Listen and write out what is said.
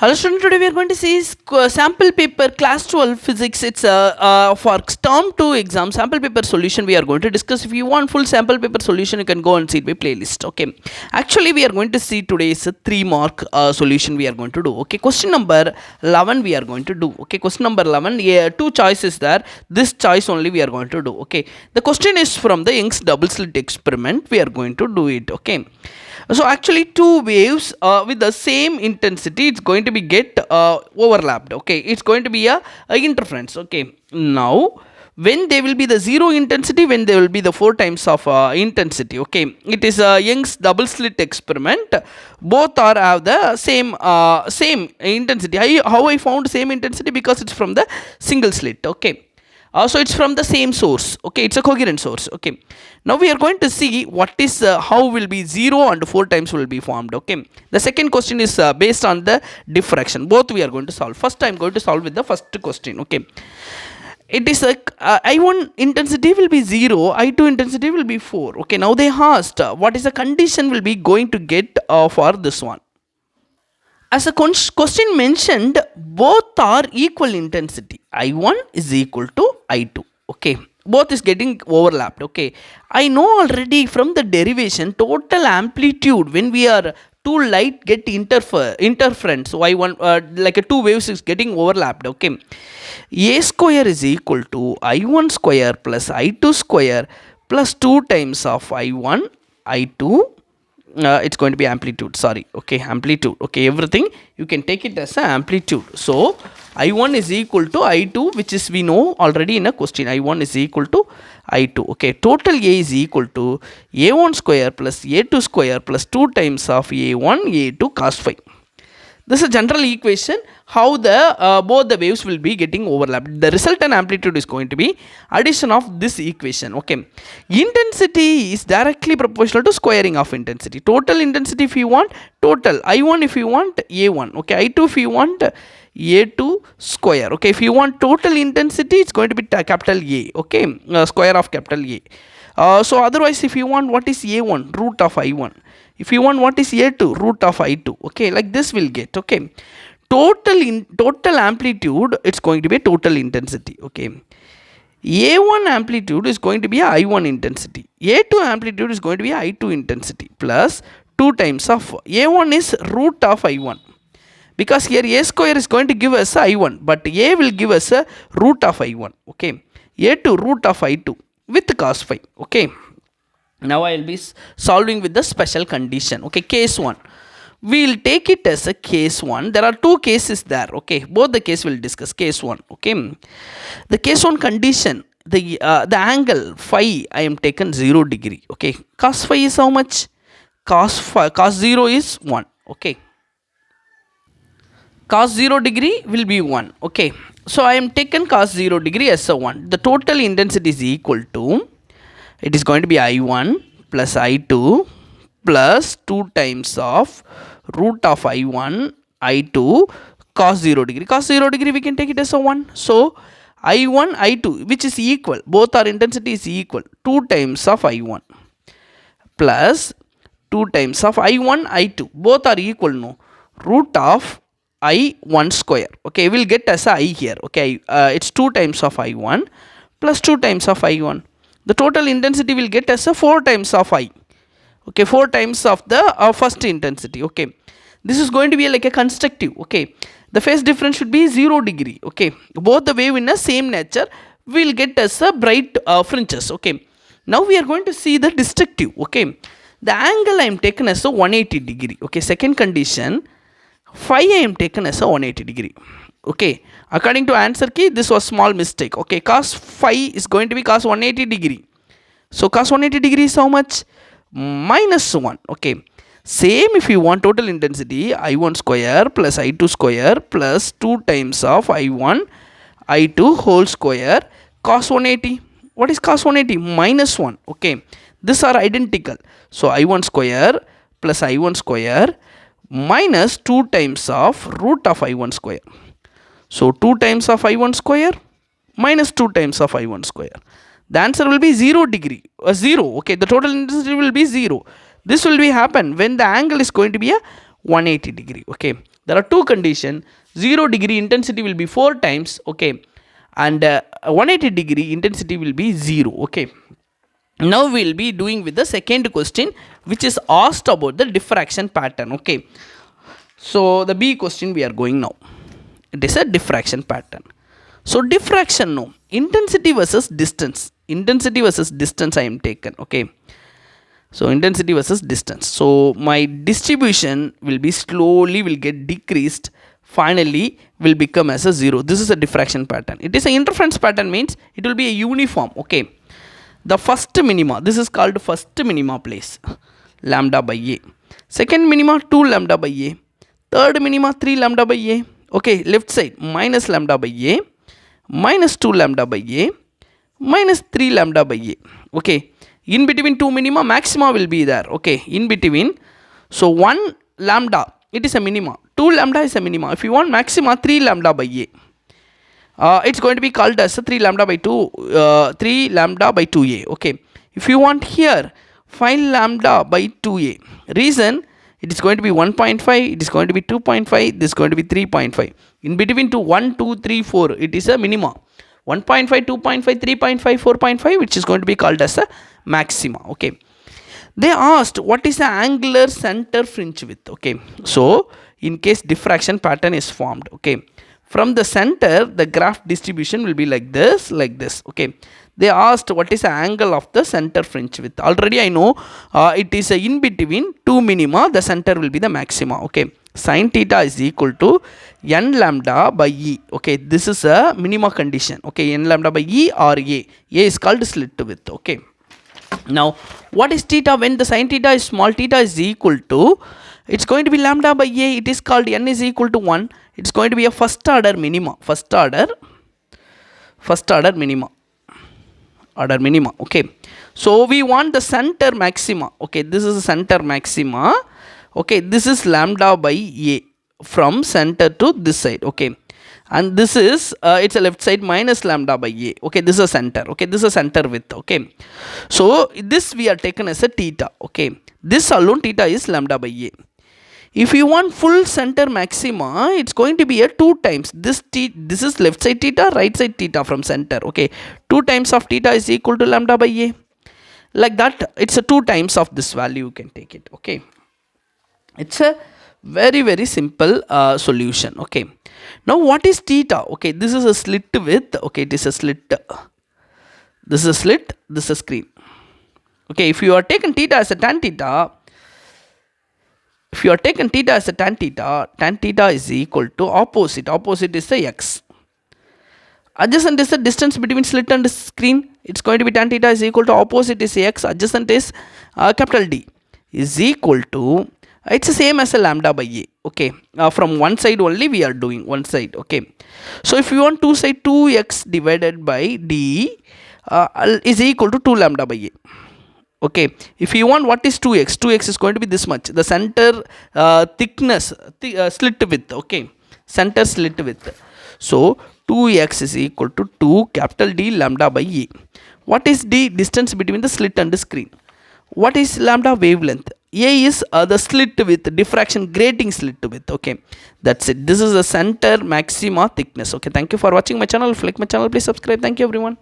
Hello student, today we are going to see sample paper class 12 physics. It's for term 2 exam sample paper solution we are going to discuss. If you want full sample paper solution, you can go and see my playlist. Okay, actually we are going to see today's 3 mark solution we are going to do. Okay, question number 11 we are going to do. Okay, question number 11, yeah, 2 choices there. This choice only we are going to do. Okay, the question is from the Young's double slit experiment. We are going to do it. Okay, so actually two waves with the same intensity, it's going to be get overlapped. Okay, it's going to be a interference. Okay, now when they will be the zero intensity, when they will be the 4 times of intensity. Okay, it is a Young's double slit experiment. Both are have the same intensity. How I found same intensity? Because it's from the single slit. Okay, so it's from the same source. Okay, it's a coherent source. Okay, now we are going to see what is how will be 0 and 4 times will be formed. Okay, the second question is based on the diffraction. Both we are going to solve. First I am going to solve with the first question. Okay, it is like I1 intensity will be 0, I2 intensity will be 4. Okay, now they asked what is the condition will be going to get for this one. As a question mentioned, both are equal intensity. I1 is equal to I2. Okay, both is getting overlapped. Okay, I know already from the derivation total amplitude when we are two light get interference. So I1 like a two waves is getting overlapped. Okay, a square is equal to I1 square plus I2 square plus 2 times of I1 I2. It's going to be amplitude, sorry. Okay, amplitude. Okay, everything you can take it as a amplitude. So I1 is equal to I2, which is we know already in a question. I1 is equal to I2. Okay, total A is equal to A1 square plus A2 square plus 2 times of A1 A2 cos phi. This is a general equation how the both the waves will be getting overlapped. The resultant amplitude is going to be addition of this equation. Okay, intensity is directly proportional to squaring of intensity. Total intensity if you want total, I1 if you want A1. Okay, I2 if you want A2 square. Okay, if you want total intensity, it's going to be capital A. Okay, square of capital A. So otherwise if you want what is A1, root of I1. If you want what is A2, root of I2. Okay, like this will get. Okay, total amplitude, it's going to be total intensity. Okay, A1 amplitude is going to be I1 intensity. A2 amplitude is going to be I2 intensity plus 2 times of A1 is root of I1. Because here A square is going to give us I1, but A will give us a root of I1. Okay, A2 root of I2 with cos phi. Okay, now I will be solving with the special condition. Okay, case 1. We will take it as a case 1. There are two cases there. Okay, both the case will discuss. Case 1. Okay, the case 1 condition, the angle phi I am taken 0 degree. Okay, cos phi is how much? Cos 0 is 1. Okay, cos 0 degree will be 1. Okay, so I am taken cos 0 degree as a 1. The total intensity is equal to, it is going to be I1 plus I2 plus 2 times of root of I1 I2 cos 0 degree. Cos 0 degree we can take it as a 1. So I1 I2 which is equal, both our intensity is equal, 2 times of I1 plus 2 times of I1 I2, both are equal, no, root of I1 square. Okay, we'll get as a I here. Okay, it's 2 times of I1 plus 2 times of I1. The total intensity will get as a 4 times of I. Okay, 4 times of the first intensity. Okay, this is going to be like a constructive. Okay, the phase difference should be 0 degree. Okay, both the wave in the same nature will get as a bright fringes. Okay, now we are going to see the destructive. Okay, the angle I am taken as a 180 degree. Okay, second condition, phi I am taken as a 180 degree. Okay, according to answer key, this was small mistake. Okay, cos phi is going to be cos 180 degree. So cos 180 degree is how much? Minus 1. Okay, same if you want total intensity, I1 square plus I2 square plus 2 times of I1 I2 whole square cos 180. What is cos 180? Minus 1. Okay, these are identical. So I1 square plus I1 square minus 2 times of root of I1 square. So 2 times of I1 square minus 2 times of I1 square. The answer will be 0 degree. 0. Okay, the total intensity will be 0. This will be happen when the angle is going to be a 180 degree. Okay, There are two conditions. 0 degree intensity will be 4 times, okay, and 180 degree intensity will be 0, okay. Now we will be doing with the second question, which is asked about the diffraction pattern, okay. So the B question we are going now. It is a diffraction pattern. So diffraction, no, intensity versus distance. Intensity versus distance I am taken, okay. So intensity versus distance. So my distribution will be slowly will get decreased, finally will become as a 0. This is a diffraction pattern. It is an interference pattern, means it will be a uniform, okay. The first minima, this is called first minima place, lambda by a. Second minima 2 lambda by a. Third minima 3 lambda by a. Okay, left side minus lambda by a, minus 2 lambda by a, minus 3 lambda by a. Okay, in between two minima maxima will be there, okay, in between. So 1 lambda, it is a minima, 2 lambda is a minima. If you want maxima, 3 lambda by a. It's going to be called as 3 lambda by 3 lambda by 2a, okay. If you want here 5 lambda by 2a, reason it is going to be 1.5, it is going to be 2.5, this is going to be 3.5. In between to 1, 2, 3, 4, it is a minima. 1.5, 2.5, 3.5, 4.5, which is going to be called as a maxima, okay. They asked what is the angular center fringe width, okay. So in case diffraction pattern is formed, okay, from the center the graph distribution will be like this, okay. They asked what is the angle of the center fringe width. Already I know it is in between two minima, the center will be the maxima, okay. Sin theta is equal to n lambda by e, okay. This is a minima condition, okay. N lambda by e or a is called slit width, okay. Now what is theta? When the sin theta is small, theta is equal to, it's going to be lambda by a, it is called n is equal to 1. It's going to be a first order minima, order minima, okay. So we want the center maxima, okay. This is the center maxima, okay. This is lambda by a from center to this side, okay. And this is it's a left side minus lambda by a, okay. This is a center, okay. This is a center width, okay. So this we are taken as a theta, okay. This alone theta is lambda by a. If you want full center maxima, it's going to be a 2 times this is left side theta, right side theta from center, okay. 2 times of theta is equal to lambda by a, like that. It's a 2 times of this value, you can take it, okay. It's a very simple solution, okay. Now what is theta? Okay, this is a slit width, okay. It is a slit, this is a slit, this is a screen, okay. If you are taken theta as a tan theta, tan theta is equal to opposite is the x. Adjacent is the distance between slit and screen. It's going to be tan theta is equal to opposite is x, adjacent is capital D, is equal to, it's the same as a lambda by a, okay. From one side only we are doing one side, okay. So if you want two side, 2x divided by D is equal to 2 lambda by a, okay. If you want what is 2x is going to be this much, the center thickness, slit width, okay, center slit width. So 2x is equal to 2 capital D lambda by a. What is D? Distance between the slit and the screen. What is lambda? Wavelength. A is the slit width, diffraction grating slit width, okay. That's it. This is the center maxima thickness, okay. Thank you for watching my channel. If you like my channel, please subscribe. Thank you everyone.